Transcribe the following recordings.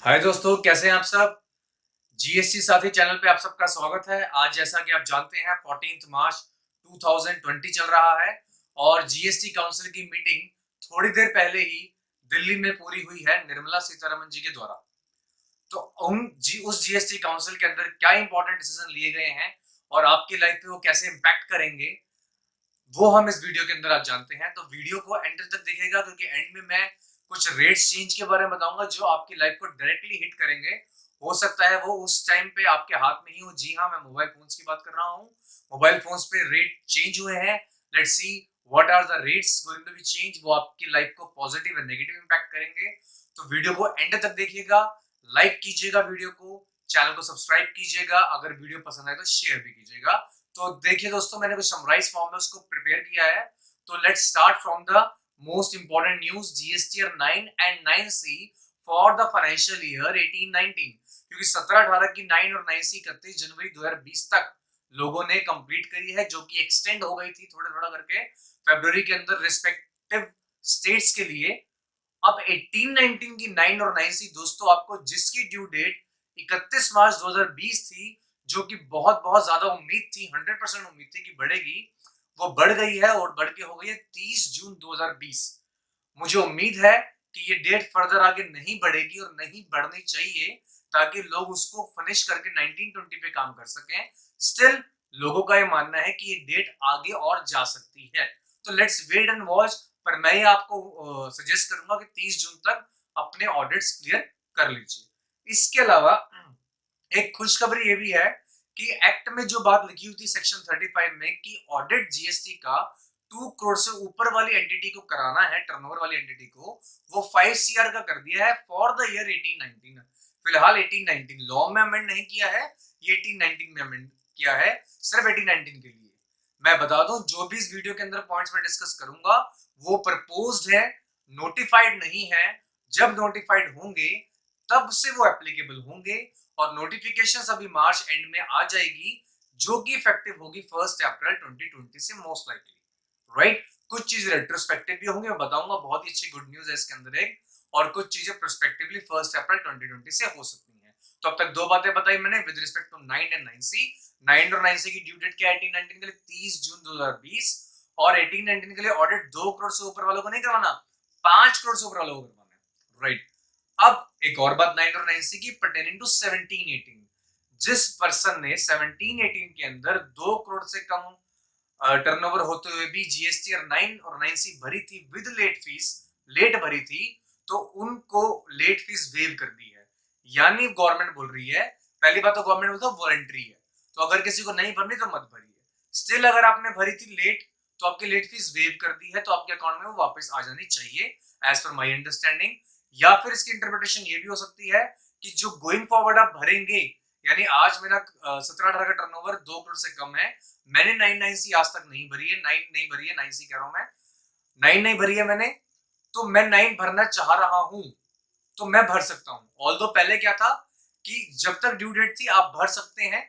हाय दोस्तों, कैसे हैं आप सब। जीएसटी साथी चैनल पे आप सबका स्वागत है। आज जैसा कि आप जानते हैं 14 मार्च 2020 चल रहा है और जीएसटी काउंसिल की मीटिंग थोड़ी देर पहले ही दिल्ली में पूरी हुई है निर्मला सीतारमण जी के द्वारा। तो उस जीएसटी काउंसिल के अंदर क्या इंपॉर्टेंट डिसीजन लिए गए हैं और आपकी लाइफ पे वो कैसे इंपैक्ट करेंगे, वो हम इस वीडियो के अंदर आज जानते हैं। तो वीडियो को एंड तक देखिएगा क्योंकि एंड में मैं कुछ रेट्स चेंज के बारे में बताऊंगा जो आपकी लाइफ को डायरेक्टली हिट करेंगे। हो सकता है वो उस टाइम पे आपके हाथ में ही हो। जी हाँ, मैं मोबाइल फोन्स की बात कर रहा हूँ। मोबाइल फोन्स पे रेट चेंज हुए हैं। Let's see what are the rates going to be change. वो आपकी लाइफ को पॉजिटिव और नेगेटिव इंपैक्ट करेंगे। तो वीडियो को एंड तक देखिएगा, लाइक कीजिएगा वीडियो को, चैनल को सब्सक्राइब कीजिएगा, अगर वीडियो पसंद आए तो शेयर भी कीजिएगा। तो देखिए दोस्तों, मैंने कुछ समराइज फॉर्म में उसको प्रिपेयर किया है। तो let's start from the most important news, GSTR 9 and 9C for the financial year 18-19। क्योंकि 17-18 की 9 और 9C 31 जनवरी 2020 तक लोगों ने कंप्लीट करी है, जो कि एक्सटेंड हो गई थी थोड़ा थोड़ा करके फरवरी के अंदर रिस्पेक्टिव स्टेट्स के लिए। अब 18-19 की 9 और 9C दोस्तों, आपको जिसकी ड्यू डेट 31 मार्च 2020 थी, जो कि बहुत बहुत ज्यादा उम्मीद थी, 100% उम्मीद थी कि बढ़ेगी, वो बढ़ गई है और बढ़ के हो गई है 30 जून 2020। मुझे उम्मीद है कि ये डेट फर्दर आगे नहीं बढ़ेगी और नहीं बढ़नी चाहिए, ताकि लोग उसको फिनिश करके 1920 पे काम कर सकें। स्टिल लोगों का ये मानना है कि ये डेट आगे और जा सकती है। तो लेट्स वेट एंड वॉच। पर मैं ये आपको सजेस्ट करूंगा कि 30 जून तक अपने ऑडिट्स क्लियर कर लीजिए। इसके अलावा एक खुशखबरी ये भी है कि एक्ट में जो बात लिखी हुई थी सेक्शन 35 में कि ऑडिट जीएसटी का 2 करोड़ से ऊपर वाली एंटिटी को कराना है, टर्नओवर वाली एंटिटी को, वो 5 सीआर का कर दिया है फॉर द ईयर 18-19। फिलहाल 18-19 लॉ में अमेंड नहीं किया है, ये 18-19 में अमेंड किया है, सिर्फ 18-19 के लिए। मैं बता दूं, जो भी इस वीडियो के अंदर पॉइंट्स में डिस्कस करूंगा वो प्रपोज्ड है, नोटिफाइड नहीं है। जब नोटिफाइड होंगे तब से वो एप्लीकेबल होंगे और नोटिफिकेशंस अभी मार्च एंड में आ जाएगी, जो कि इफेक्टिव होगी 1 अप्रैल 2020 से मोस्ट लाइकली, राइट। कुछ चीज रेट्रोस्पेक्टिव भी होंगे, मैं बताऊंगा, बहुत ही अच्छी गुड न्यूज है इसके अंदर एक। और कुछ चीजें प्रोस्पेक्टिवली 1 अप्रैल 2020 से हो सकती हैं। तो अब तक दो बातें बताई मैंने with respect to 9 and 9C। 9 और 9C की ड्यू डेट क्या है 18-19 के लिए 30 जून 2020, और 18-19 के लिए ऑडिट 2 करोड़ से ऊपर वालों को नहीं करवाना, 5 करोड़ से ऊपर वालों को करवाना है, राइट। अब एक और बात 9 और 9C की पर्टेनिंग टू 17-18। जिस पर्सन ने 17-18 के अंदर 2 करोड़ से कम टर्नओवर होते हुए भी जीएसटी और 9 और 9C भरी थी विद लेट फीस, लेट भरी थी, तो उनको लेट फीस वेव कर दी है। यानी गवर्नमेंट बोल रही है, पहली बात तो गवर्नमेंट बोलता है वॉलंटरी है, तो अगर किसी को नहीं भरनी तो मत भरिए। स्टिल अगर आपने भरी थी लेट, तो आपकी लेट फीस वेव कर दी है, तो आपके अकाउंट में वो वापस आ जानी चाहिए एज पर माई अंडरस्टैंडिंग। या फिर इसकी इंटरप्रिटेशन ये भी हो सकती है कि जो गोइंग फॉरवर्ड आप भरेंगे, यानी आज मेरा 17-18 का टर्नओवर 2 करोड़ से कम है, मैंने 9-9C आज तक नहीं भरी है, 9 नहीं भरी है, 9C कह रहा हूं मैं, 9 नहीं भरी है मैंने, तो मैं 9 भरना चाह रहा हूं तो मैं भर सकता हूं। ऑल्दो पहले क्या था कि जब तक ड्यू डेट थी आप भर सकते हैं,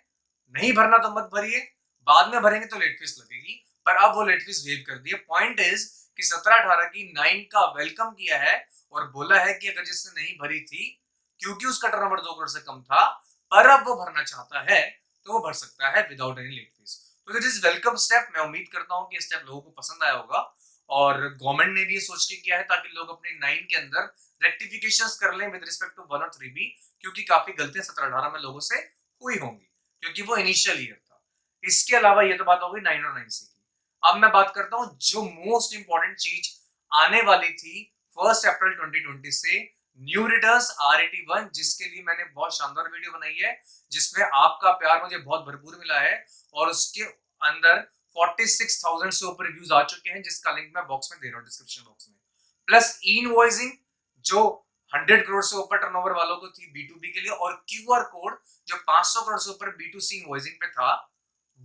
नहीं भरना तो मत भरिए, बाद में भरेंगे तो लेट फीस लगेगी। पर अब वो लेट फीस वेव कर दी है। पॉइंट इज कि 17-18 की 9 का वेलकम किया है और बोला है कि अगर जिसने नहीं भरी थी क्योंकि उसका टर्नओवर 2 करोड़ से कम था, पर अब वो भरना चाहता है, तो वो भर सकता है विदाउट एनी लेट फीस। तो दिस इज वेलकम स्टेप। मैं उम्मीद करता हूं कि स्टेप लोगों को पसंद आया होगा और गवर्नमेंट ने भी ये सोच के किया है ताकि लोग अपने 9 के अंदर रेक्टिफिकेशंस कर लें विद रिस्पेक्ट टू 1 और 3 भी, क्योंकि काफी गलतियां 17-18 में लोगों से हुई होंगी क्योंकि वो इनिशियल ईयर था। इसके अलावा ये तो बात हो गई 9 और 9C की। अब मैं बात करता हूं जो मोस्ट इंपॉर्टेंट चीज आने वाली थी 1 अप्रैल 2020 से, न्यू रिटर्न्स R81, जिसके लिए मैंने बहुत शानदार वीडियो बनाई है, जिसमें आपका प्यार मुझे बहुत भरपूर मिला है और उसके अंदर 46,000 से ऊपर व्यूज आ चुके हैं, जिसका लिंक मैं बॉक्स में दे रहा हूं, डिस्क्रिप्शन बॉक्स में। प्लस ई इनवॉइसिंग जो 100 करोड़ से ऊपर टर्नओवर वालों को थी B2B के लिए, और क्यूआर कोड जो 500 करोड़ से ऊपर B2C इनवॉइसिंग पे था,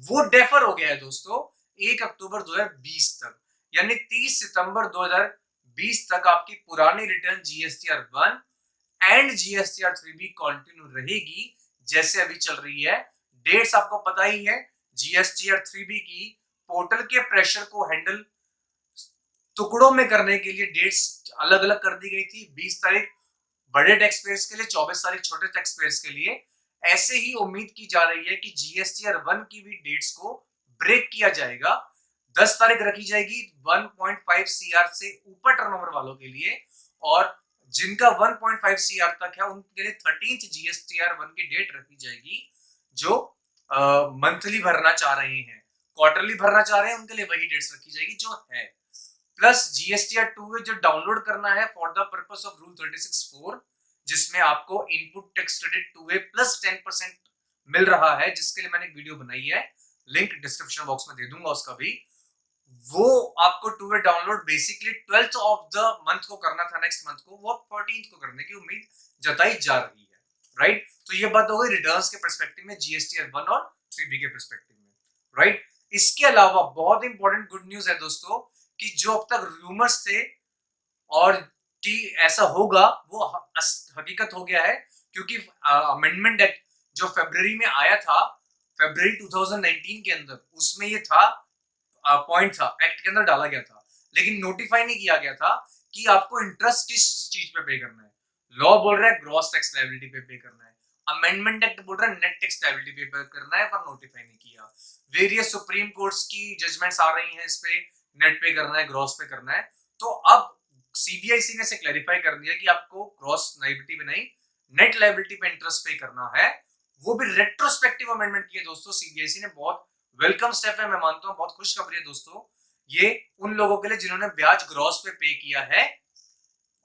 वो डेफर हो गया है दोस्तों 1 अक्टूबर 2020 तक। यानी 30 सितंबर 2020 तक आपकी पुरानी रिटर्न जीएसटीआर 1 एंड जीएसटीआर 3 भी कंटिन्यू रहेगी जैसे अभी चल रही है। डेट्स आपको पता ही है, जीएसटीआर 3 की पोर्टल के प्रेशर को हैंडल टुकड़ों में करने के लिए डेट्स अलग अलग कर दी गई थी। 20 तारीख बड़े टैक्स पेयर्स के लिए, 24 तारीख छोटे टैक्स पेयर्स के लिए। ऐसे ही उम्मीद की जा रही है कि जीएसटीआर 1 की भी डेट्स को ब्रेक किया जाएगा। 10 तारीख रखी जाएगी 1.5 सीआर से ऊपर टर्नओवर वालों के लिए, और जिनका 1.5 सीआर तक है उनके लिए 13th जीएसटीआर 1 की डेट रखी जाएगी। जो मंथली भरना चाह रहे हैं, क्वार्टरली भरना चाह रहे हैं, उनके लिए वही डेट्स रखी जाएगी जो है। प्लस जीएसटीआर 2 जो डाउनलोड करना है for the purpose of rule 36(4), जिसमें आपको input tax credit 2A plus 10% मिल रहा है, जिसके लिए मैंने एक वीडियो बनाई है, लिंक डिस्क्रिप्शन बॉक्स में दे दूंगा उसका भी। वो आपको 2A download basically 12th of the month को करना था, नेक्स्ट मंथ को, वो 14th को करने की उम्मीद जताई जा रही है, राइट। तो ये बात हो गई रिटर्न्स के पर्सपेक्टिव में, जीएसटीआर 1 और 3B के पर्सपेक्टिव में, राइट। इसके अलावा बहुत इंपॉर्टेंट गुड न्यूज है दोस्तों, कि जो अब तक रूमर्स थे और कि ऐसा होगा, वो हकीकत हो गया है। क्योंकि अमेंडमेंट एक्ट जो फरवरी में आया था, फरवरी 2019 के अंदर, उसमें ये था, पॉइंट था, एक्ट के अंदर डाला गया था, लेकिन नोटिफाई नहीं किया गया था कि आपको इंटरेस्ट किस चीज पे करना है। लॉ बोल रहा है ग्रॉस टैक्स लायबिलिटी पे करना है, अमेंडमेंट एक्ट बोल रहा है नेट टैक्स लायबिलिटी पे करना है, पर नोटिफाई नहीं किया। वेरियस सुप्रीम कोर्ट्स की जजमेंट्स आ रही हैं इस पे, नेट पे करना है, ग्रॉस पे करना है। तो अब सीबीआईसी ने से क्लैरिफाई कर दिया कि आपको ग्रॉस लायबिलिटी पे नहीं, नेट लायबिलिटी पे इंटरेस्ट पे करना है, वो भी रेट्रोस्पेक्टिव अमेंडमेंट किया दोस्तों सीबीआईसी ने। बहुत वेलकम स्टेप है, मैं मानता हूं, बहुत खुशखबरी है दोस्तों ये उन लोगों के लिए जिन्होंने ब्याज ग्रॉस पे किया है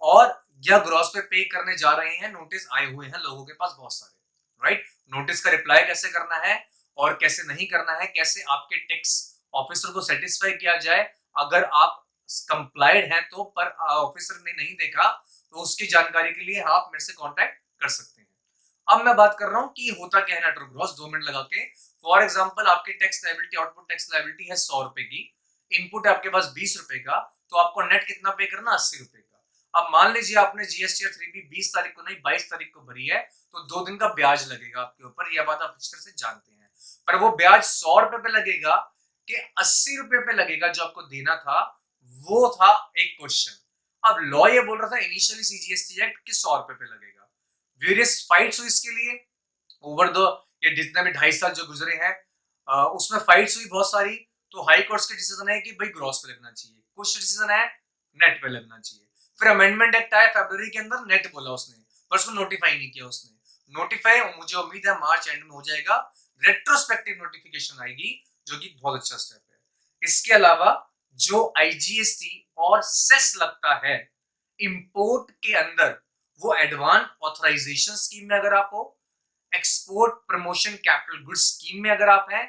और या ग्रॉस पे करने जा रहे हैं। नोटिस आए हुए हैं लोगों के पास बहुत सारे, राइट। नोटिस का रिप्लाई कैसे करना है और कैसे नहीं करना है, कैसे आपके टैक्स ऑफिसर को सेटिस्फाई किया जाए अगर आप कंप्लाइड हैं तो, पर ऑफिसर ने नहीं देखा, तो उसकी जानकारी के लिए आप मेरे से कांटेक्ट कर सकते हैं। अब मैं बात कर रहा हूं कि होता क्या है नेट और ग्रॉस, 2 मिनट लगा के। फॉर एग्जांपल आपकी tax liability, output tax liability है 100 रुपए की, इनपुट है आपके पास 20 रुपए का, तो आपको नेट कितना पे करना, 80 रुपए का। अब मान लीजिए आपने जीएसटी 3B 20 तारीख को नहीं 22 तारीख को भरी है, तो 2 दिन का ब्याज लगेगा आपके ऊपर, यह बात आप अच्छी तरह से जानते हैं। पर वो ब्याज 100 रुपए पे लगेगा कि 80 रुपए पे लगेगा जो आपको देना था, वो था एक क्वेश्चन। अब लॉ ये बोल रहा था इनिशियली सीजीएसटी एक्ट कि 100 रुपए पे लगेगा। वेरियस फाइट्स हुई इसके लिए ओवर द ये जितने भी 2.5 साल जो गुजरे हैं, उसमें फाइट्स हुई बहुत सारी। तो हाई कोर्ट्स के डिसीजन है कि भाई ग्रॉस पे लगना चाहिए, कुछ डिसीजन है नेट पे लगना चाहिए। फिर अमेंडमेंट एक्ट आया फरवरी के अंदर, नेट बोला उसने, पर उसको नोटिफाई नहीं किया उसने। नोटिफाई मुझे उम्मीद है मार्च एंड में हो जाएगा, रेट्रोस्पेक्टिव नोटिफिकेशन आएगी, जो कि बहुत अच्छा स्टेप है। इसके अलावा जो आईजीएसटी और सेस लगता है इंपोर्ट के अंदर, वो एडवांस ऑथराइजेशन स्कीम में अगर आप हो, export promotion capital goods scheme में अगर आप हैं,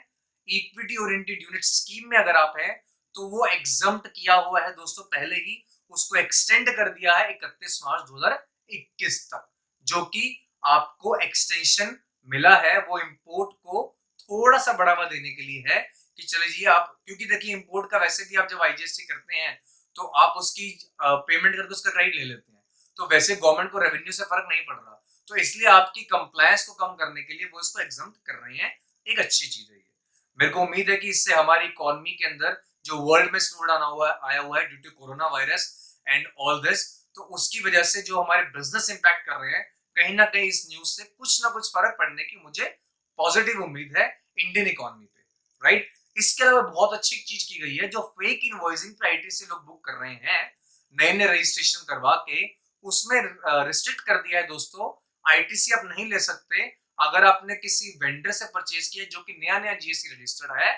इक्विटी ओरिएंटेड यूनिट स्कीम में अगर आप हैं, तो वो एग्जम्प्ट किया हुआ है दोस्तों पहले ही। उसको एक्सटेंड कर दिया है 31 मार्च 2021 तक, जो कि आपको एक्सटेंशन मिला है वो इंपोर्ट को थोड़ा सा बढ़ावा देने के लिए है, कि चले जी आप, क्योंकि देखिए इंपोर्ट का वैसे भी आप जब आईजीएसटी करते हैं तो आप उसकी पेमेंट करके उसका क्रेडिट ले लेते हैं, तो वैसे गवर्नमेंट को रेवेन्यू से फर्क नहीं पड़ रहा, तो इसलिए आपकी कंप्लायंस को कम करने के लिए वो इसको एग्जम्प्ट कर रहे हैं। एक अच्छी चीज है ये। मेरे को उम्मीद है कि इससे हमारी इकोनॉमी के अंदर जो वर्ल्ड में स्लो डाउन आया हुआ है due to corona virus and all this, तो उसकी वजह से जो हमारे बिजनेस इंपैक्ट कर रहे हैं, कहीं ना कहीं इस न्यूज से कुछ ना कुछ फर्क पड़ने की मुझे पॉजिटिव उम्मीद है इंडियन इकोनॉमी पे, राइट। इसके अलावा बहुत अच्छी चीज की गई है, जो फेक इनवॉइसिंग पे आईटीसी लोग बुक कर रहे हैं नए नए रजिस्ट्रेशन करवा के, उसमें रिस्ट्रिक्ट कर दिया है दोस्तों। आईटीसी आप नहीं ले सकते अगर आपने किसी वेंडर से परचेज किया जो कि नया नया जीएसटी रजिस्टर्ड है,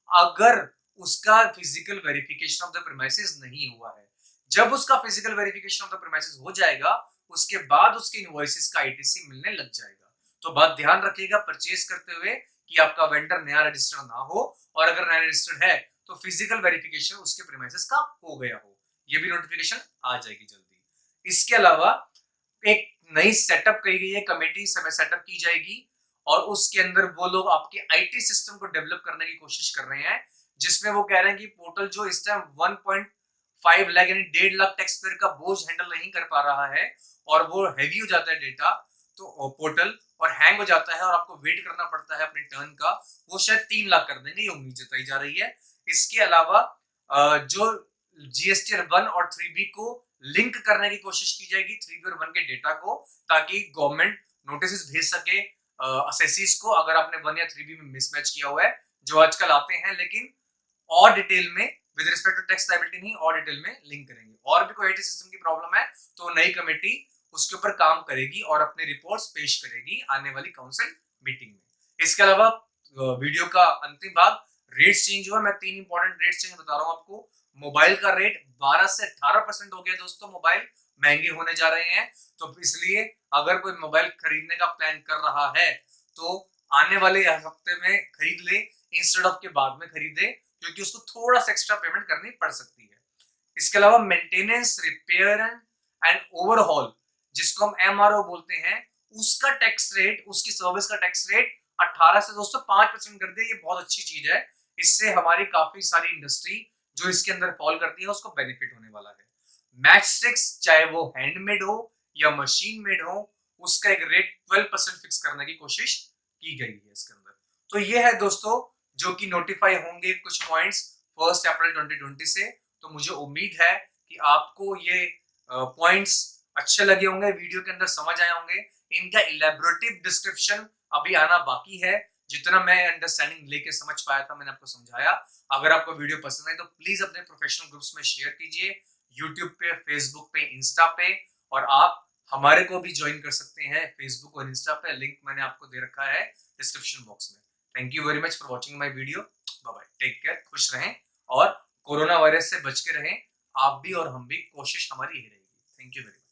अगर उसका physical verification of the premises नहीं हुआ है। जब उसका physical verification of the premises हो जाएगा, उसके बाद उसके इनवॉइसेस का आईटीसी मिलने लग जाएगा। तो बात ध्यान रखिएगा परचेज करते हुए कि आपका वेंडर नया रजिस्टर्ड ना हो, और अगर नया रजिस्टर्ड है तो फिजिकल वेरिफिकेशन उसके प्रीमाइसेस का हो गया हो। ये भी नोटिफिकेशन आ जाएगी जल्दी। इसके अलावा एक नई सेटअप की गई है, कमेटी समय सेटअप की जाएगी, और उसके अंदर वो लोग आपके आईटी सिस्टम को डेवलप करने की कोशिश कर रहे हैं, जिसमें वो कह रहे हैं कि पोर्टल जो इस टाइम 1.5 लाख यानी 1.5 लाख टैक्स पेयर का बोझ हैंडल नहीं कर पा रहा है, और वो हैवी हो जाता है डेटा, तो पोर्टल और हैंग हो जाता है और आपको वेट करना पड़ता है अपने टर्न का, वो शायद 3 लाख कर देंगे, ये उम्मीद जताई जा रही है। इसके अलावा जो जीएसटी 1 और 3B को लिंक करने की कोशिश की जाएगी 3B और 1 के डेटा को, ताकि गवर्नमेंट नोटिस भेज सके असेसीज को अगर आपने 1 या 3B में मिसमैच किया हुआ है, जो आजकल आते हैं, लेकिन और डिटेल में with respect to tax liability नहीं, और डिटेल में लिंक करेंगे। और भी कोई आईटी सिस्टम की प्रॉब्लम है तो नई कमेटी उसके ऊपर काम करेगी और अपने रिपोर्ट्स पेश करेगी आने वाली काउंसिल मीटिंग में। इसके अलावा वीडियो का अंतिम भाग, रेट्स चेंज हुआ। मैं 3 इंपॉर्टेंट रेट्स चेंज बता रहा हूं आपको। मोबाइल का रेट 12 से 18% हो गया दोस्तों, मोबाइल महंगे होने जा रहे हैं। तो इसलिए अगर कोई मोबाइल खरीदने का प्लान कर रहा है तो आने वाले हफ्ते में खरीद ले, इंस्टेड ऑफ के बाद में खरीदे, क्योंकि उसको थोड़ा सा एक्स्ट्रा पेमेंट करनी पड़ सकती है। इसके अलावा मेंटेनेंस, रिपेयर एंड ओवरहॉल, जिसको हम एमआरओ बोलते हैं, उसका टैक्स रेट, उसकी सर्विस का टैक्स रेट 18 से दोस्तों 5% कर दिया। ये बहुत अच्छी चीज है। इससे हमारी काफी सारी इंडस्ट्री जो इसके अंदर फॉल करती है उसको बेनिफिट होने वाला है। मैच स्टिक्स, चाहे वो हैंडमेड हो या मशीन मेड हो, उसका एक रेट 12% फिक्स करने की कोशिश की गई है इसके अंदर। तो ये है दोस्तों जो कि नोटिफाई होंगे कुछ पॉइंट्स 1 अप्रैल 2020 से। तो मुझे उम्मीद है कि आपको ये पॉइंट्स अच्छे लगे होंगे, वीडियो के अंदर समझ आए होंगे। इनका इलेबोरेटिव डिस्क्रिप्शन अभी आना बाकी है। जितना मैं अंडरस्टैंडिंग लेके समझ पाया था मैंने आपको समझाया। अगर आपको वीडियो पसंद आई तो प्लीज अपने प्रोफेशनल ग्रुप्स में शेयर कीजिए, यूट्यूब पे, फेसबुक पे, इंस्टा पे। और आप हमारे को भी ज्वाइन कर सकते हैं फेसबुक और इंस्टा पे, लिंक मैंने आपको दे रखा है डिस्क्रिप्शन बॉक्स में। Thank you very much for watching my video. Bye bye, take care, खुश रहें और कोरोना वायरस से बच के रहें। आप भी और हम भी, कोशिश हमारी यही रहेगी। Thank you very much.